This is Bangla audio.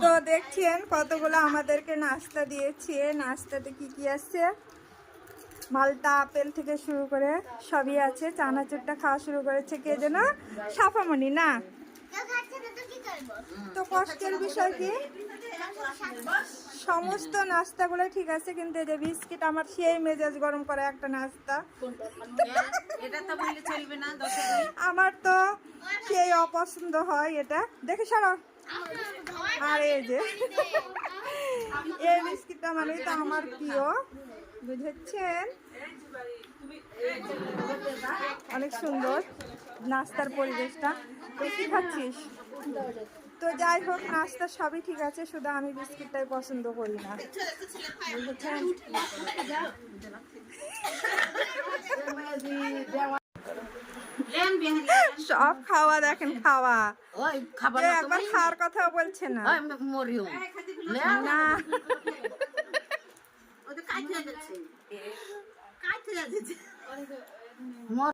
তো দেখছেন কতগুলো আমাদেরকে নাস্তা দিয়েছে। নাস্তাতে কি কি আছে, মালটা আপেল থেকে শুরু করে সবই আছে। চানাচুরটা খাওয়া শুরু করেছে কে যেন, সাফামণি না? তো কষ্টের বিষয় কি, সমস্ত নাস্তাগুলো ঠিক আছে, কিন্তু এই যে বিস্কিট আমার সেই মেজাজ গরম করে একটা নাস্তা, আমার তো সেই অপছন্দ হয় এটা। দেখে সরো। আর এই যে এই বিস্কিটটা মানে তো আমার প্রিয়, বুঝেছেন? অনেক সুন্দর নাস্তার পরিবেশটা। তো কি খাচ্ছিস? তো যাই হোক, নাস্তা সবই ঠিক আছে, শুধু আমি বিস্কিটটাই পছন্দ করি না, বুঝেছেন? সব খাওয়া দেখেন, খাওয়া একবার খাওয়ার কথা বলছে না না।